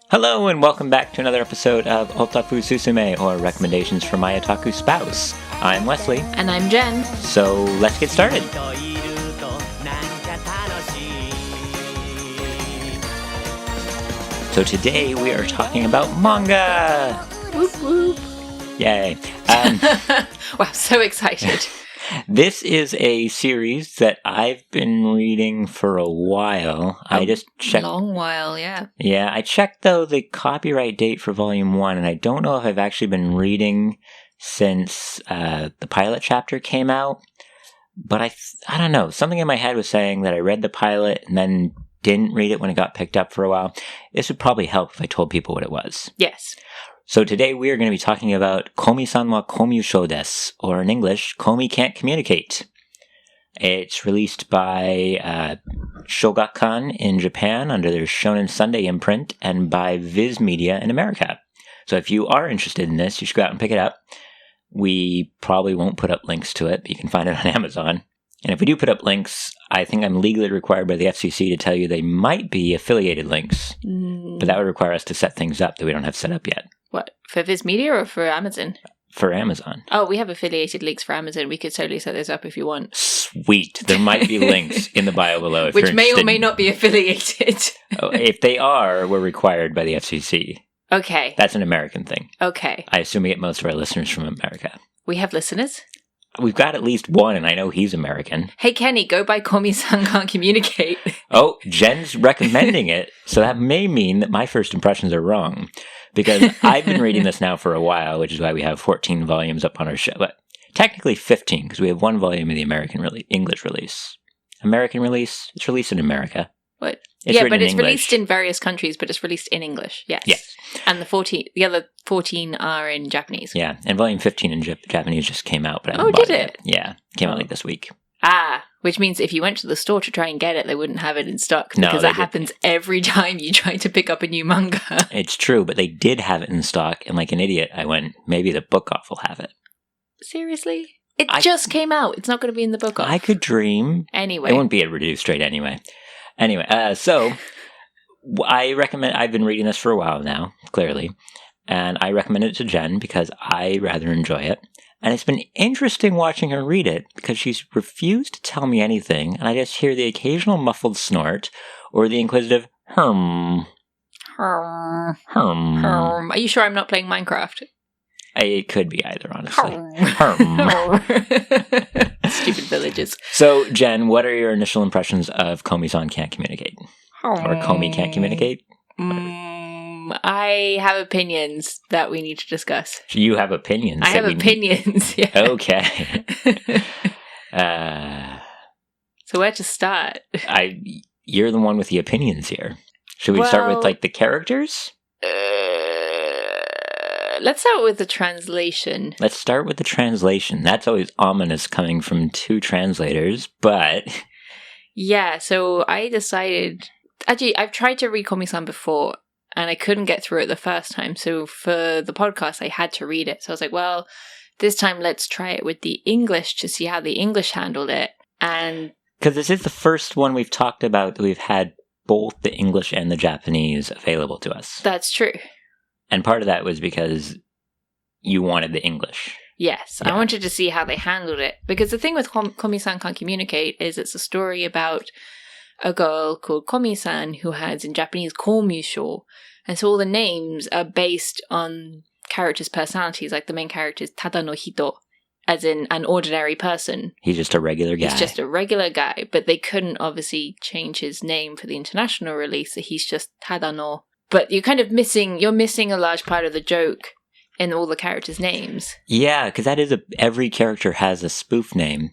Hello and welcome back to another episode of Otafu Susume, or Recommendations for My Otaku Spouse. I'm Wesley. And I'm Jen. So let's get started. So today we are talking about manga. Whoop whoop. Yay. Wow, so excited. This is a series that I've been reading for a while. I just checked. Long while, yeah. Yeah, I checked, though, the copyright date for Volume 1, and I don't know if I've actually been reading since the pilot chapter came out. But I don't know. Something in my head was saying that I read the pilot and then didn't read it when it got picked up for a while. This would probably help if I told people what it was. Yes. So today we are going to be talking about Komi-san wa Komyusho desu, or in English, Komi Can't Communicate. It's released by Shogakukan in Japan under their Shonen Sunday imprint, and by Viz Media in America. So if you are interested in this, you should go out and pick it up. We probably won't put up links to it, but you can find it on Amazon. And if we do put up links, I think I'm legally required by the FCC to tell you they might be affiliated links. But that would require us to set things up that we don't have set up yet. What, for Viz Media or for Amazon? For Amazon. Oh, we have affiliated links for Amazon. We could totally set those up if you want. Sweet. There might be links in the bio below. If Which you're may or interested. may not be affiliated. Oh, if they are, we're required by the FCC. Okay. That's an American thing. Okay. I assume we get most of our listeners from America. We have listeners? We've got at least one, and I know he's American. Hey, Kenny, go buy Komi Can't Communicate. Oh, Jen's recommending it, so that may mean that my first impressions are wrong. Because I've been reading this now for a while, which is why we have 14 volumes up on our show. But technically 15, because we have one volume of the English release. American release? It's released in America. What? It's Yeah, but it's English. released in various countries, but it's released in English, yes. Yes. And the other 14 are in Japanese. Yeah, and volume 15 in Japanese just came out, but I haven't Oh, bought did it? yet. Yeah, came out like this week. Ah, which means if you went to the store to try and get it, they wouldn't have it in stock. No, Because they that happens every time you try to pick up a new manga. It's true, but they did have it in stock, and like an idiot, I went, maybe the book off will have it. Seriously? It just came out. It's not going to be in the book off. I could dream. Anyway. It wouldn't be a reduced rate anyway. So I recommend, I've been reading this for a while now, clearly, and I recommend it to Jen because I rather enjoy it. And it's been interesting watching her read it because she's refused to tell me anything, and I just hear the occasional muffled snort or the inquisitive Herm. Are you sure I'm not playing Minecraft? It could be either, honestly. Herm. Stupid villages. So, Jen, what are your initial impressions of Komi-san Can't Communicate? Or Komi Can't Communicate? I have opinions that we need to discuss. You have opinions. I have opinions, yeah. Okay. So where to start? You're the one with the opinions here. Should we start with, like, the characters? Let's start with the translation. Let's start with the translation. That's always ominous coming from two translators, but... Yeah, so I decided... Actually, I've tried to read Komi-san before, and I couldn't get through it the first time. So for the podcast, I had to read it. So I was like, well, this time let's try it with the English to see how the English handled it. And because this is the first one we've talked about that we've had both the English and the Japanese available to us. That's true. And part of that was because you wanted the English. Yes, yeah. I wanted to see how they handled it. Because the thing with Komi-san Can't Communicate is it's a story about a girl called Komi-san who has in Japanese Komyusho. And so all the names are based on characters' personalities. Like the main character is Tada no Hito, as in an ordinary person. He's just a regular guy. He's just a regular guy. But they couldn't obviously change his name for the international release. So he's just Tada no. But you're missing a large part of the joke in all the characters' names. Yeah, because that is every character has a spoof name,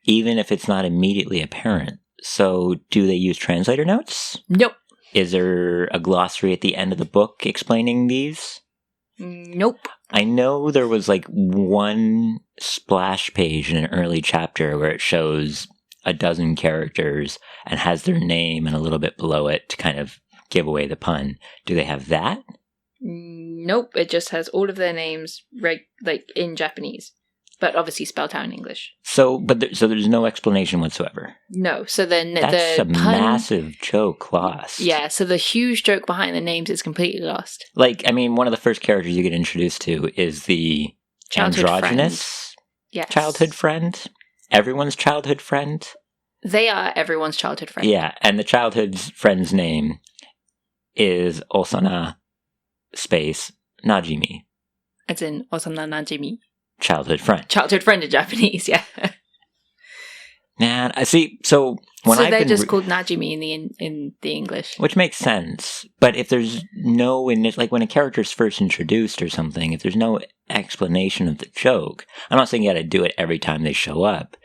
even if it's not immediately apparent. So do they use translator notes? Nope. Is there a glossary at the end of the book explaining these? Nope. I know there was like one splash page in an early chapter where it shows a dozen characters and has their name and a little bit below it to kind of give away the pun. Do they have that? Nope. It just has all of their names like in Japanese. but obviously spelled out in English. So there's no explanation whatsoever. No, so then That's the a massive joke lost. Yeah, so the huge joke behind the names is completely lost. Like, I mean, one of the first characters you get introduced to is the androgynous childhood friend. Everyone's childhood friend. They are everyone's childhood friend. Yeah, and the childhood friend's name is Osana space Najimi. As in Osana Najimi. Childhood friend. Childhood friend in Japanese, yeah. Man, I see. So they're just called Najimi in the English, which makes sense. But if there's no like when a character's first introduced or something, if there's no explanation of the joke, I'm not saying you got to do it every time they show up,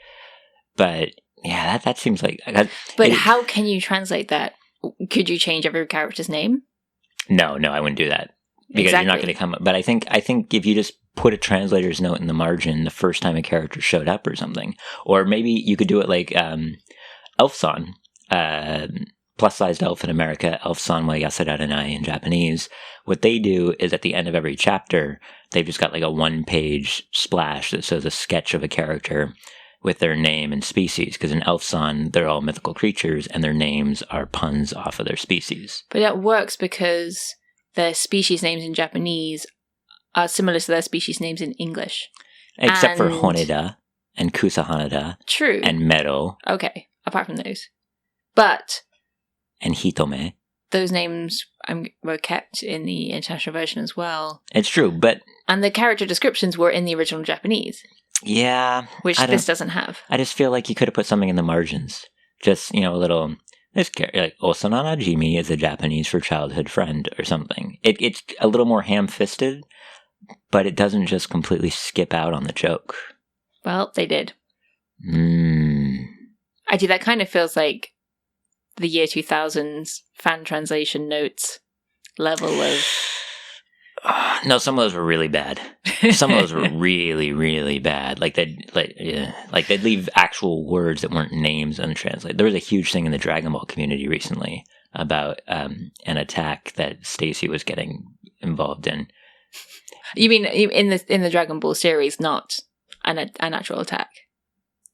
but yeah, that seems like. But how can you translate that? Could you change every character's name? No, I wouldn't do that because you're not going to come up. But I think if you just put a translator's note in the margin the first time a character showed up or something, or maybe you could do it like Elfson, plus-sized elf in America, Elfson wa yasararenai in Japanese. What they do is at the end of every chapter, they've just got like a one-page splash that says a sketch of a character with their name and species, because in Elfson, they're all mythical creatures, and their names are puns off of their species. But that works because their species names in Japanese are similar to their species names in English. Except for Honeda and Kusahanada. True. And Mero. Okay, apart from those. But... And Hitome. Those names were kept in the international version as well. It's true, but... And the character descriptions were in the original Japanese. Yeah. Which this doesn't have. I just feel like you could have put something in the margins. Just, a little... like Osana Najimi is a Japanese for childhood friend or something. It's a little more ham-fisted, but it doesn't just completely skip out on the joke. Well, they did. Actually, that kind of feels like the year 2000s fan translation notes level of... No, some of those were really bad. Some of those were really, really bad. Like they'd leave actual words that weren't names untranslated. There was a huge thing in the Dragon Ball community recently about an attack that Stacy was getting involved in. You mean in the Dragon Ball series, not an actual attack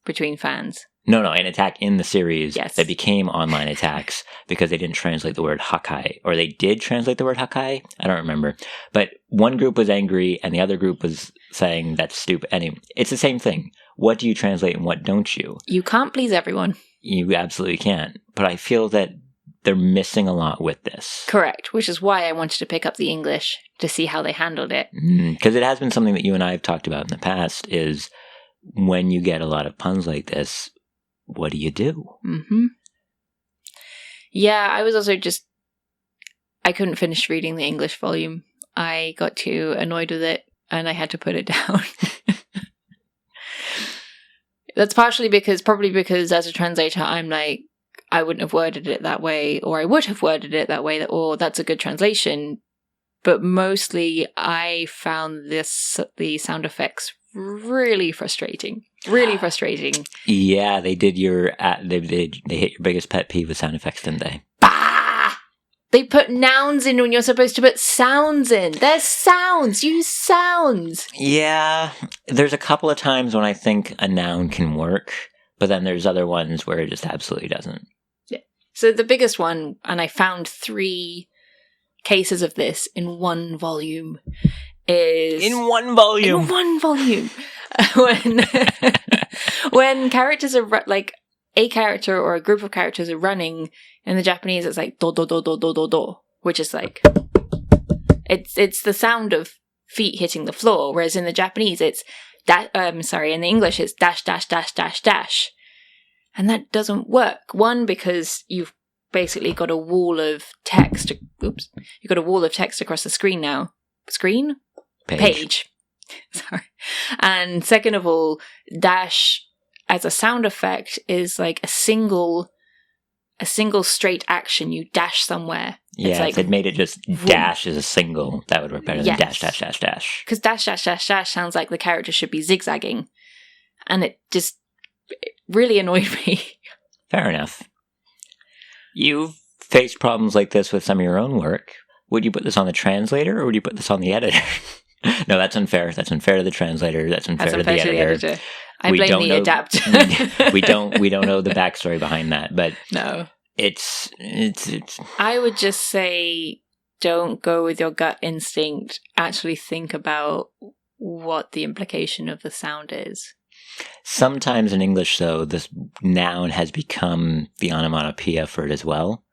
between fans? No, an attack in the series that became online attacks because they didn't translate the word Hakai. Or they did translate the word Hakai? I don't remember. But one group was angry and the other group was saying that's stupid. Anyway, it's the same thing. What do you translate and what don't you? You can't please everyone. You absolutely can't. But I feel that they're missing a lot with this. Correct, which is why I wanted to pick up the English to see how they handled it. Because it has been something that you and I have talked about in the past is when you get a lot of puns like this, what do you do? Mm-hmm. Yeah, I was also I couldn't finish reading the English volume. I got too annoyed with it and I had to put it down. That's probably because as a translator, I'm like, I wouldn't have worded it that way, or I would have worded it that way, or that's a good translation. But mostly I found the sound effects really frustrating. Really frustrating. Yeah, they did they hit your biggest pet peeve with sound effects, didn't they? Bah! They put nouns in when you're supposed to put sounds in. There's sounds. Use sounds. Yeah, there's a couple of times when I think a noun can work, but then there's other ones where it just absolutely doesn't. Yeah. So the biggest one, and I found 3 cases of this in one volume, is... In one volume! When characters are, like, a character or a group of characters are running, in the Japanese it's like do do do do do do do, which is like... It's the sound of feet hitting the floor, whereas in the Japanese it's... in the English it's dash dash dash dash dash. And that doesn't work. One, because you've basically got a wall of text... You've got a wall of text across the screen now. Screen? Page. Sorry. And second of all, dash as a sound effect is like a single straight action. You dash somewhere. Yeah, if it made it just dash as a single, that would work better than dash, dash, dash, dash. Because dash, dash, dash, dash sounds like the character should be zigzagging. And it really annoyed me. Fair enough. You've faced problems like this with some of your own work. Would you put this on the translator or would you put this on the editor? No, that's unfair. That's unfair to the translator. That's unfair to the editor. I blame the adapter. we don't know the backstory behind that, but no. It's. I would just say, don't go with your gut instinct. Actually think about what the implication of the sound is. Sometimes in English, though, this noun has become the onomatopoeia for it as well.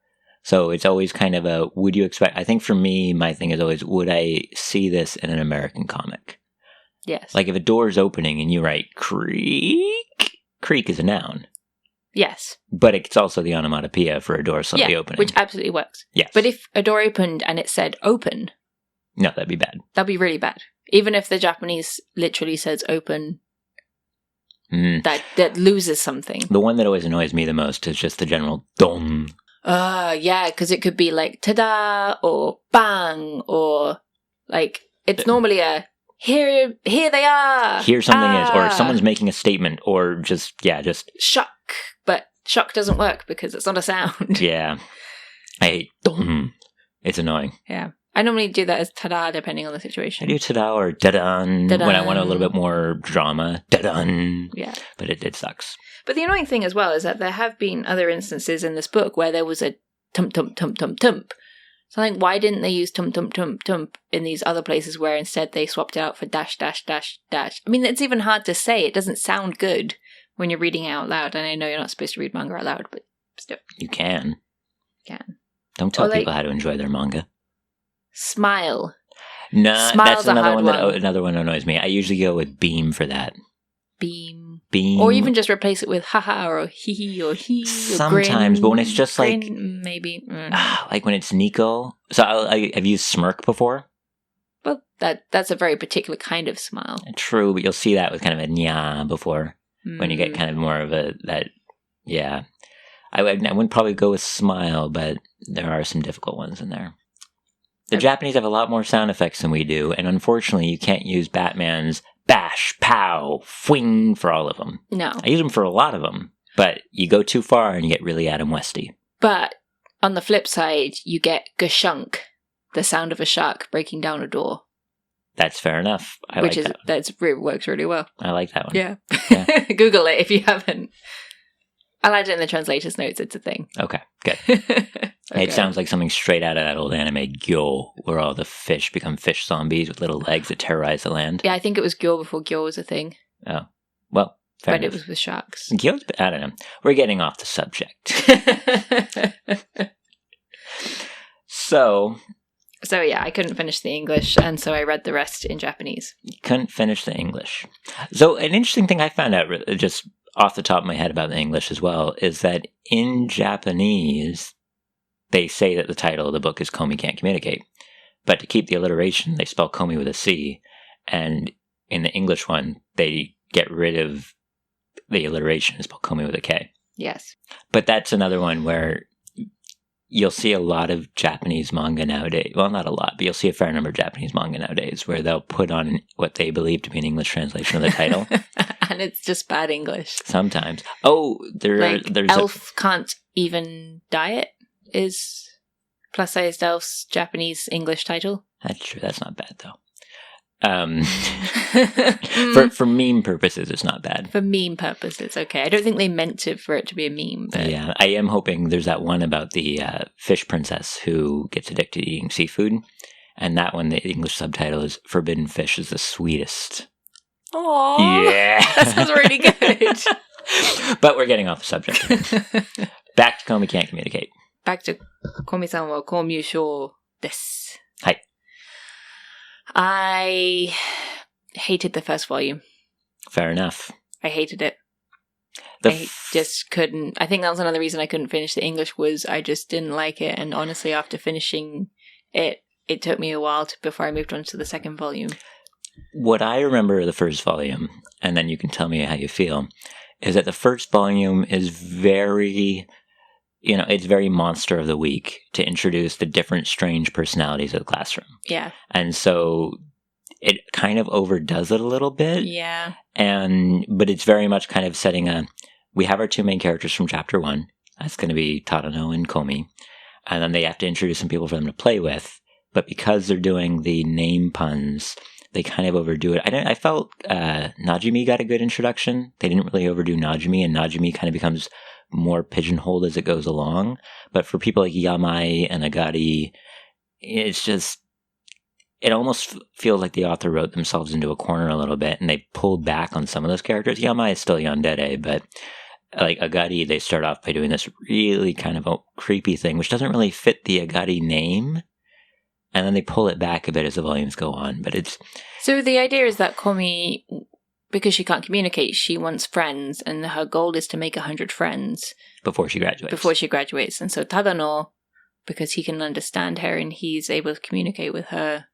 So it's always kind of a, would you expect, I think for me, my thing is always, would I see this in an American comic? Yes. Like if a door is opening and you write creak, creak is a noun. Yes. But it's also the onomatopoeia for a door slowly opening. Which absolutely works. Yes. But if a door opened and it said open. No, that'd be bad. That'd be really bad. Even if the Japanese literally says open, that loses something. The one that always annoys me the most is just the general don. Yeah, because it could be like ta-da or bang or like, it's normally a here they are. Here something is, or someone's making a statement, or just shock. But shock doesn't work because it's not a sound. Yeah. I hate dum. It's annoying. Yeah. I normally do that as ta-da depending on the situation. I do ta-da or da-dun when I want a little bit more drama. Da-dun. Yeah. But it sucks. But the annoying thing as well is that there have been other instances in this book where there was a tump. So I think, why didn't they use tump in these other places where instead they swapped it out for dash. I mean, it's even hard to say. It doesn't sound good when you're reading it out loud. And I know you're not supposed to read manga out loud, but still. You can. Don't Or tell people how to enjoy their manga. Smile. No, Smile's that's another one one. that another one annoys me. I usually go with beam for that. Beam. Or even just replace it with haha or hee or he. Sometimes, but when it's just grin, like maybe like when it's Nico. So I've used smirk before. Well, that's a very particular kind of smile. True, but you'll see that with kind of a nya before when you get kind of more of that. Yeah, I wouldn't probably go with smile, but there are some difficult ones in there. The Japanese have a lot more sound effects than we do, and unfortunately, you can't use Batman's bash, pow, fwing for all of them. No. I use them for a lot of them, but you go too far and you get really Adam Westy. But on the flip side, you get gashunk, the sound of a shark breaking down a door. That's fair enough. That works really well. I like that one. Yeah. Google it if you haven't. I'll add it in the translator's notes. It's a thing. Okay, good. Okay. It sounds like something straight out of that old anime, Gyo, where all the fish become fish zombies with little legs that terrorize the land. Yeah, I think it was Gyo before Gyo was a thing. Oh, well, fair enough. But it was with sharks. Gyo's, I don't know. We're getting off the subject. So yeah, I couldn't finish the English, and so I read the rest in Japanese. You couldn't finish the English. So an interesting thing I found out just off the top of my head about the English as well is that in Japanese, they say that the title of the book is Komi Can't Communicate. But to keep the alliteration, they spell Komi with a C. And in the English one, they get rid of the alliteration and spell Komi with a K. Yes. But that's another one where you'll see a lot of Japanese manga nowadays. Well, not a lot, but you'll see a fair number of Japanese manga nowadays where they'll put on what they believe to be an English translation of the title. And it's just bad English. Sometimes. Oh, there's Elf Can't Even Diet is Plus Sized Elf's Japanese English title. That's true. That's not bad, though. For meme purposes, it's not bad. For meme purposes, okay. I don't think they meant for it to be a meme. But yeah, I am hoping there's that one about the fish princess who gets addicted to eating seafood. And that one, the English subtitle is Forbidden Fish is the Sweetest. Aww. Yeah. That sounds really good. But we're getting off the subject. Back to Komi Can't Communicate. Back to Komi-san wa kommyūshō desu. Hi. I hated the first volume. Fair enough. I hated it. I just couldn't. I think that was another reason I couldn't finish the English was I just didn't like it. And honestly, after finishing it, it took me a while before I moved on to the second volume. What I remember of the first volume, and then you can tell me how you feel, is that the first volume is very... it's very Monster of the Week to introduce the different strange personalities of the classroom. Yeah. And so it kind of overdoes it a little bit. Yeah. But it's very much kind of setting we have our two main characters from chapter 1. That's going to be Tadano and Komi. And then they have to introduce some people for them to play with. But because they're doing the name puns they kind of overdo it. I felt Najimi got a good introduction. They didn't really overdo Najimi, and Najimi kind of becomes more pigeonholed as it goes along. But for people like Yamai and Agari, it's just, it almost feels like the author wrote themselves into a corner a little bit, and they pulled back on some of those characters. Yamai is still yandere, but like Agari, they start off by doing this really kind of a creepy thing, which doesn't really fit the Agari name. And then they pull it back a bit as the volumes go on. But it's... So the idea is that Komi, because she can't communicate, she wants friends, and her goal is to make 100 friends. Before she graduates. And so Tadano, because he can understand her and he's able to communicate with her,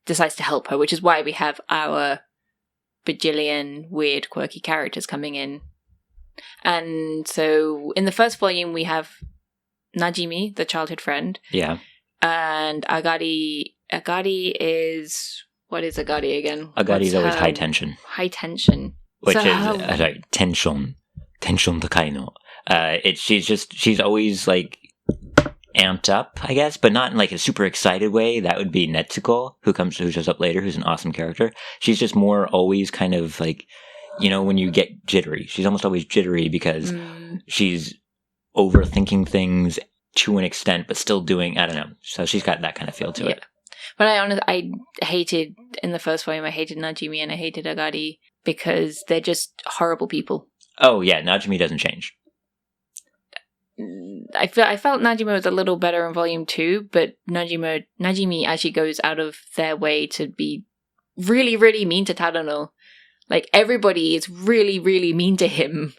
decides to help her, which is why we have our bajillion weird, quirky characters coming in. And so in the first volume, we have Najimi, the childhood friend. Yeah. And Agari is... What is Agari again? Agari is always high tension. High tension. Which is... tension. Tension takai no. She's always, like, amped up, I guess, but not in, like, a super excited way. That would be Netsuko, who shows up later, who's an awesome character. She's just more always kind of, like, you know, when you get jittery. She's almost always jittery because she's overthinking things to an extent, but still doing, I don't know. So she's got that kind of feel to it. But I hated, in the first volume, I hated Najimi and I hated Agari because they're just horrible people. Oh, yeah, Najimi doesn't change. I felt Najimi was a little better in volume 2, but Najimi actually goes out of their way to be really, really mean to Tadano. Like, everybody is really, really mean to him.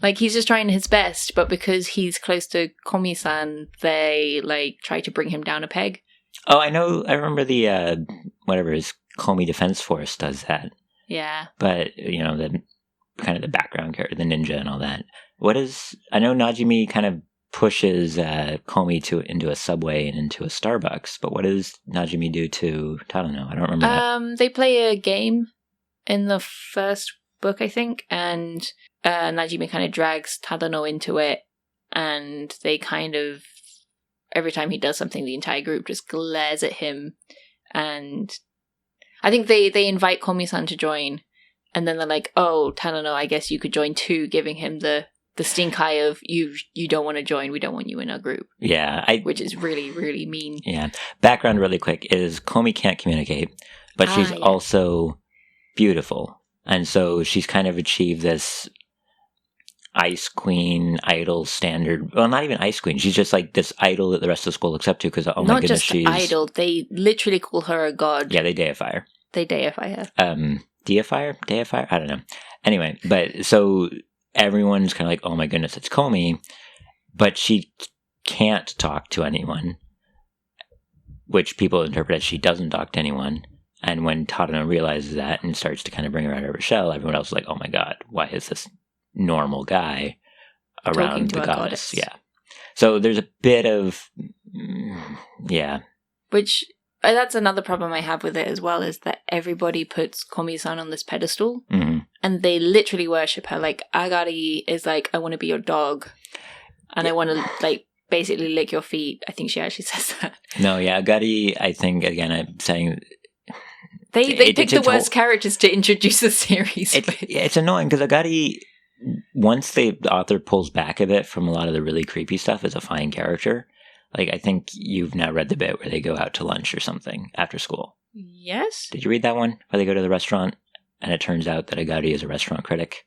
Like, he's just trying his best, but because he's close to Komi-san, they, like, try to bring him down a peg. Oh, I know. I remember the, whatever, his Komi Defense Force does that. Yeah. But, you know, the kind of the background character, the ninja and all that. I know Najimi kind of pushes Komi into a subway and into a Starbucks, but what does Najimi do to Tadano? I don't remember that. They play a game in the first book, I think, and Najimi kind of drags Tadano into it, and they kind of, every time he does something, the entire group just glares at him, and I think they invite Komi-san to join, and then they're like, oh, Tadano, I guess you could join too, giving him the stink eye of, you don't want to join, we don't want you in our group. Yeah. Which is really, really mean. Yeah. Background really quick is Komi can't communicate, but she's also beautiful. And so she's kind of achieved this Ice Queen idol standard. Well, not even Ice Queen. She's just like this idol that the rest of the school looks up to because, oh my goodness, she's... Not just idol. They literally call her a god. Yeah, they deify her. They deify her. Deify her? Deify her? I don't know. Anyway, but so everyone's kind of like, oh my goodness, it's Komi. But she can't talk to anyone, which people interpret as she doesn't talk to anyone. And when Tadano realizes that and starts to kind of bring her out of her shell, everyone else is like, oh my god, why is this normal guy around the goddess? Yeah. So there's a bit of, yeah. Which, that's another problem I have with it as well, is that everybody puts Komi-san on this pedestal, and they literally worship her. Like, Agari is like, I want to be your dog, and I want to, like, basically lick your feet. I think she actually says that. No, yeah, Agari, I think, again, I'm saying... They pick the worst characters to introduce the series. It's annoying, because Agari, once the author pulls back a bit from a lot of the really creepy stuff, is a fine character. Like, I think you've now read the bit where they go out to lunch or something after school. Yes. Did you read that one? Where they go to the restaurant, and it turns out that Agari is a restaurant critic?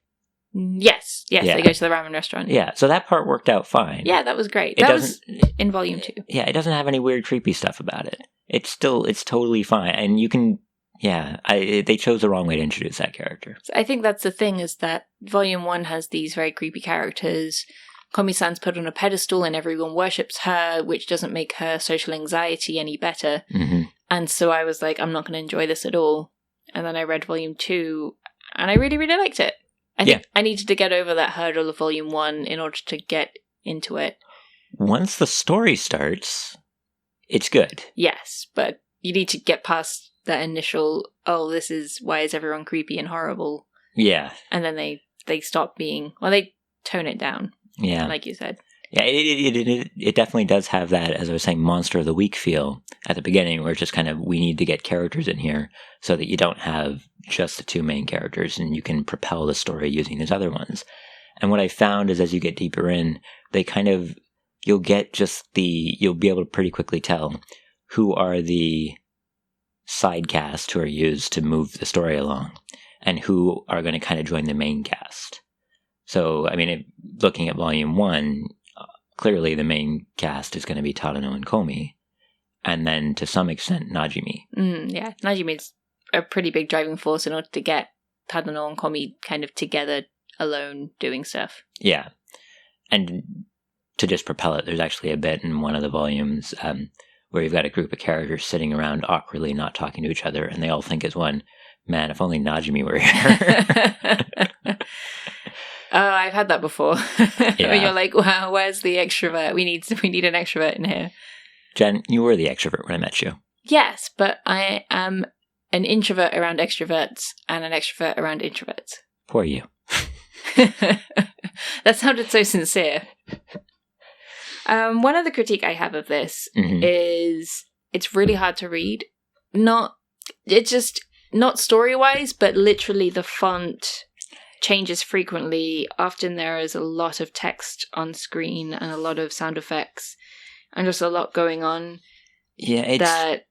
Yes, yeah. They go to the ramen restaurant. Yeah, so that part worked out fine. Yeah, that was great. That was in volume 2. Yeah, it doesn't have any weird creepy stuff about it. It's totally fine. And you can... Yeah, they chose the wrong way to introduce that character. So I think that's the thing, is that Volume 1 has these very creepy characters. Komi-san's put on a pedestal and everyone worships her, which doesn't make her social anxiety any better. Mm-hmm. And so I was like, I'm not going to enjoy this at all. And then I read Volume 2, and I really, really liked it. I think I needed to get over that hurdle of Volume 1 in order to get into it. Once the story starts, it's good. Yes, but you need to get past that initial, this is, why is everyone creepy and horrible? Yeah. And then they stop being, they tone it down. Yeah. Like you said. Yeah, it definitely does have that, as I was saying, monster of the week feel at the beginning, where it's just kind of, we need to get characters in here so that you don't have just the two main characters and you can propel the story using these other ones. And what I found is as you get deeper in, they kind of, you'll be able to pretty quickly tell who are the side cast who are used to move the story along and who are going to kind of join the main cast. So, I mean, looking at Volume 1, clearly the main cast is going to be Tadano and Komi, and then to some extent Najimi. Yeah, Najimi's a pretty big driving force in order to get Tadano and Komi kind of together, alone, doing stuff. Yeah, and to just propel it, there's actually a bit in one of the volumes where you've got a group of characters sitting around awkwardly not talking to each other, and they all think as one, man, if only Najimi were here. Oh, I've had that before. Yeah. When you're like, wow, where's the extrovert? We need an extrovert in here. Jen, you were the extrovert when I met you. Yes, but I am an introvert around extroverts and an extrovert around introverts. Poor you. That sounded so sincere. One other critique I have of this is it's really hard to read. It's just not story-wise, but literally the font changes frequently. Often there is a lot of text on screen and a lot of sound effects and just a lot going on. Yeah, that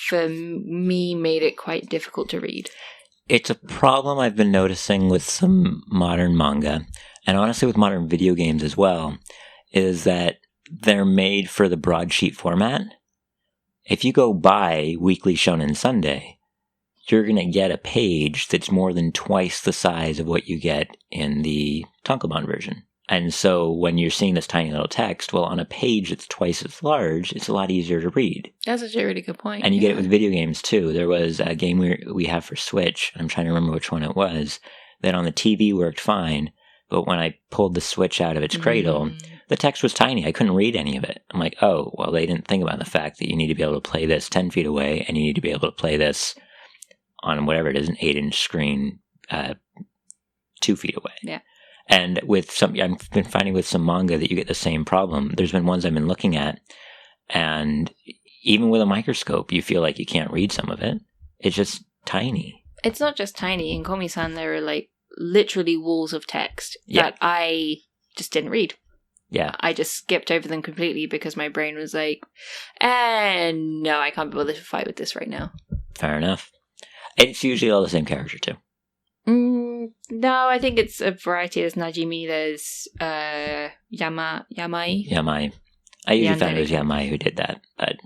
for me made it quite difficult to read. It's a problem I've been noticing with some modern manga, and honestly with modern video games as well, is that they're made for the broadsheet format. If you go buy Weekly Shonen Sunday, you're going to get a page that's more than twice the size of what you get in the tankobon version. And so when you're seeing this tiny little text, well, on a page that's twice as large, it's a lot easier to read. That's actually a really good point. And you get it with video games, too. There was a game we have for Switch, I'm trying to remember which one it was, that on the TV worked fine, but when I pulled the Switch out of its cradle, the text was tiny. I couldn't read any of it. I'm like, oh, well, they didn't think about the fact that you need to be able to play this 10 feet away, and you need to be able to play this on whatever it is, an 8-inch screen 2 feet away. Yeah. And with I've been finding with some manga that you get the same problem. There's been ones I've been looking at, and even with a microscope, you feel like you can't read some of it. It's just tiny. It's not just tiny. In Komi-san, there are like literally walls of text that I just didn't read. Yeah. I just skipped over them completely because my brain was like, no, I can't be bothered to fight with this right now. Fair enough. It's usually all the same character, too. No, I think it's a variety. There's Najimi, there's Yamai. Yamai. I usually found it was Yamai who did that, but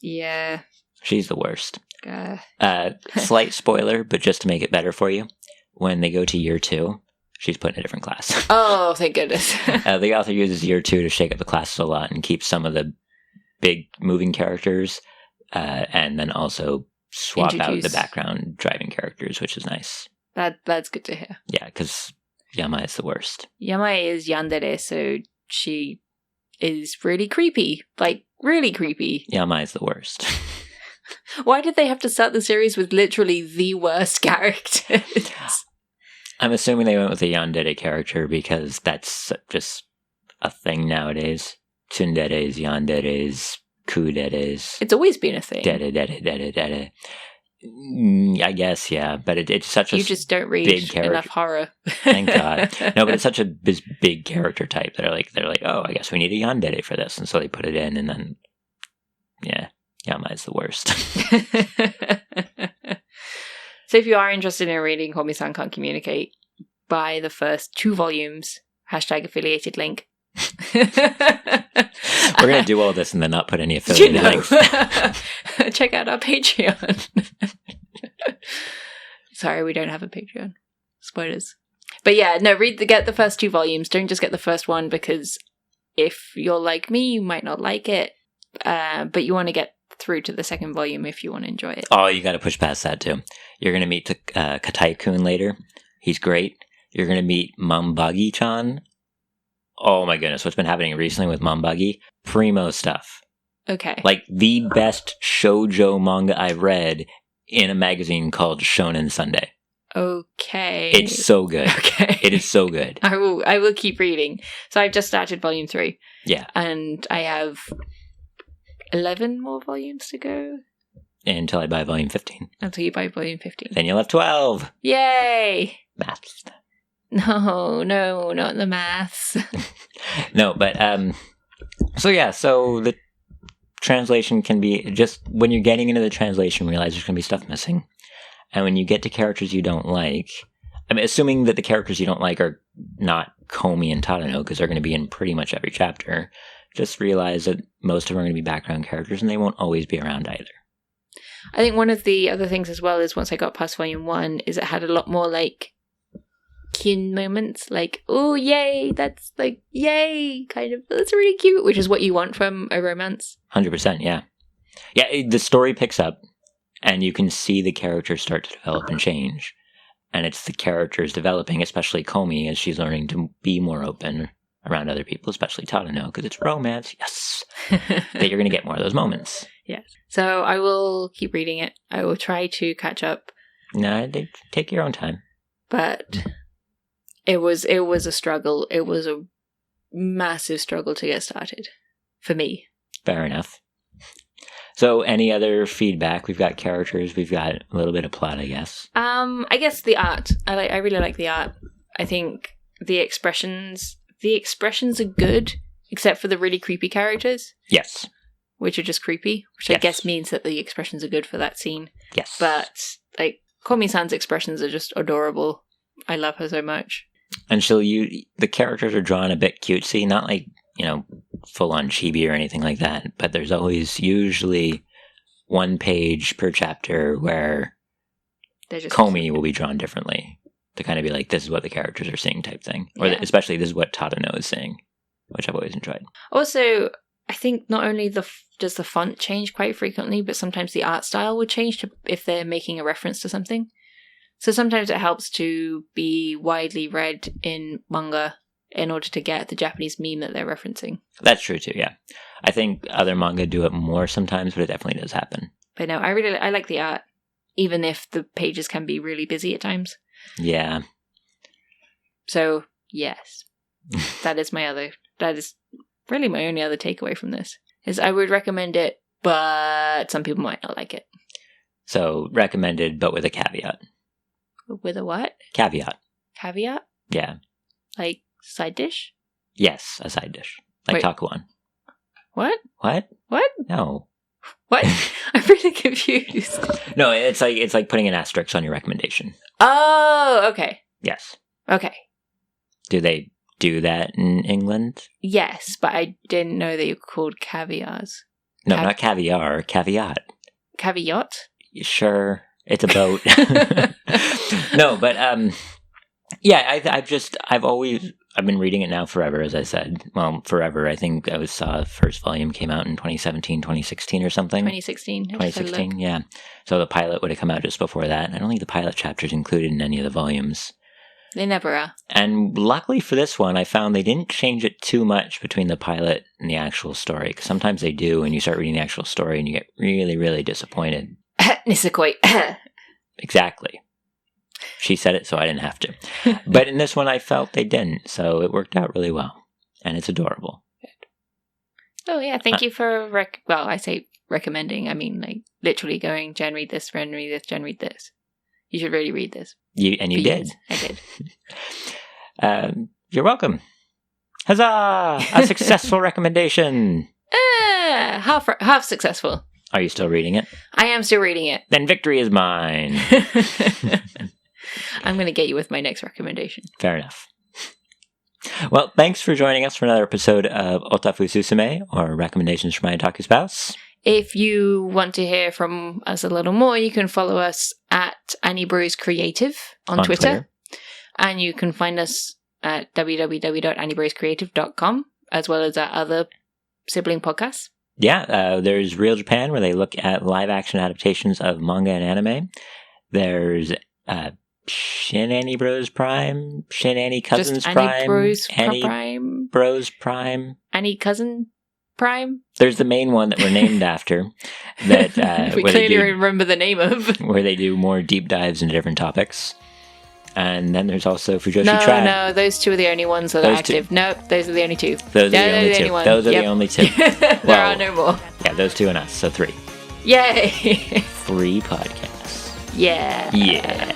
yeah, she's the worst. Slight spoiler, but just to make it better for you, when they go to year 2, she's put in a different class. Oh, thank goodness. The author uses year 2 to shake up the classes a lot and keep some of the big moving characters, and then also swap out the background driving characters, which is nice. That's good to hear. Yeah, because Yamai is the worst. Yamai is yandere, so she is really creepy. Like, really creepy. Yamai is the worst. Why did they have to start the series with literally the worst characters? I'm assuming they went with a yandere character because that's just a thing nowadays. Tsunderes, yanderes, kuderes. It's always been a thing. Dere. I guess, yeah, but it's such a you just don't read big character. Enough horror. Thank God. No, but it's such a big character type that they're like, oh, I guess we need a yandere for this, and so they put it in, and then Yamai's the worst. So if you are interested in reading Komi Can't Communicate, buy the first 2 volumes. #affiliated link. We're going to do all this and then not put any affiliated links. Check out our Patreon. Sorry, we don't have a Patreon. Spoilers. But yeah, no, get the first 2 volumes. Don't just get the first one, because if you're like me, you might not like it. But you want to get through to the second volume if you want to enjoy it. Oh, you got to push past that too. You're going to meet Katai-kun later. He's great. You're going to meet Mambagi-chan. Oh my goodness, what's been happening recently with Mambagi? Primo stuff. Okay. Like the best shoujo manga I've read in a magazine called Shonen Sunday. Okay. It's so good. Okay. It is so good. I will keep reading. So I've just started volume 3. Yeah. And I have 11 more volumes to go. Until I buy volume 15. Until you buy volume 15. Then you'll have 12. Yay! Maths. No, not the maths. No, but, so the translation can be just, when you're getting into the translation, realize there's going to be stuff missing. And when you get to characters you don't like, I mean, assuming that the characters you don't like are not Komi and Tadano, because they're going to be in pretty much every chapter, just realize that most of them are going to be background characters, and they won't always be around either. I think one of the other things as well is once I got past volume 1 is it had a lot more like kin moments, like, oh yay, that's like yay, kind of, that's really cute, which is what you want from a romance. 100%, yeah. Yeah, the story picks up, and you can see the characters start to develop and change. And it's the characters developing, especially Komi, as she's learning to be more open around other people, especially Tadano, because it's romance, yes, that you're going to get more of those moments. Yes. So I will keep reading it. I will try to catch up. No, take your own time. But it was a struggle. It was a massive struggle to get started for me. Fair enough. So any other feedback? We've got characters. We've got a little bit of plot, I guess. I guess the art. I really like the art. I think the expressions are good, except for the really creepy characters. Yes. Which are just creepy, which I guess means that the expressions are good for that scene. Yes. But, like, Komi-san's expressions are just adorable. I love her so much. And the characters are drawn a bit cutesy, not like, full-on chibi or anything like that, but there's always usually one page per chapter where Komi will be drawn differently to kind of be like, this is what the characters are seeing type thing. Or especially this is what Tadano is saying, which I've always enjoyed. Also, I think not only does the font change quite frequently, but sometimes the art style would change if they're making a reference to something. So sometimes it helps to be widely read in manga in order to get the Japanese meme that they're referencing. That's true too, yeah. I think other manga do it more sometimes, but it definitely does happen. But no, I like the art, even if the pages can be really busy at times. Yeah. So, yes. That is really my only other takeaway from this, is I would recommend it, but some people might not like it. So, recommended, but with a caveat. With a what? Caveat. Caveat? Yeah. Like side dish? Yes, a side dish. Like takuan. What? What? What? No. What? I'm really confused. No, it's like putting an asterisk on your recommendation. Oh, okay. Yes. Okay. Do they do that in England? Yes, but I didn't know that you called caviars. No, not caviar, caveat. Caveat? Sure, it's a boat. No, but yeah, I've been reading it now forever, as I said. Well, forever. I think I saw the first volume came out in 2017, 2016 or something. 2016. 2016, yeah. So the pilot would have come out just before that. I don't think the pilot chapter's included in any of the volumes. They never are. And luckily for this one, I found they didn't change it too much between the pilot and the actual story. Because sometimes they do, and you start reading the actual story and you get really, really disappointed. Nisakoi. Exactly. She said it, so I didn't have to. But in this one, I felt they didn't, so it worked out really well. And it's adorable. Oh, yeah, thank you for, I say recommending. I mean, like, literally going, Jen, read this, Jen, read this, Jen, read this. You should really read this. You did. I did. You're welcome. Huzzah! A successful recommendation. Half successful. Are you still reading it? I am still reading it. Then victory is mine. I'm going to get you with my next recommendation. Fair enough. Well, thanks for joining us for another episode of Otafu Susume, or Recommendations from My Otaku Spouse. If you want to hear from us a little more, you can follow us at Annie Bros Creative on Twitter. And you can find us at www.anniebroscreative.com, as well as our other sibling podcasts. Yeah, there's Real Japan, where they look at live-action adaptations of manga and anime. There's Shin Annie Bros Prime, Shin Annie Cousins Just Prime, Annie Bros Annie Prime, Bros Prime, Annie Cousin Prime. There's the main one that we're named after. That we clearly remember the name of. Where they do more deep dives into different topics. And then there's also Fujoshi No, Tribe. no, those two are the only ones that are Those two. active. No, those are the only two. Those are the only two. ones. Those are Yep. the only two. There are no more. Yeah, those two and us, so 3. Yay! 3 podcasts. Yeah. Yeah.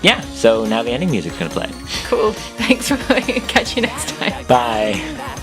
Yeah, so now the ending music's gonna play. Cool. Thanks for catch you next time. Bye.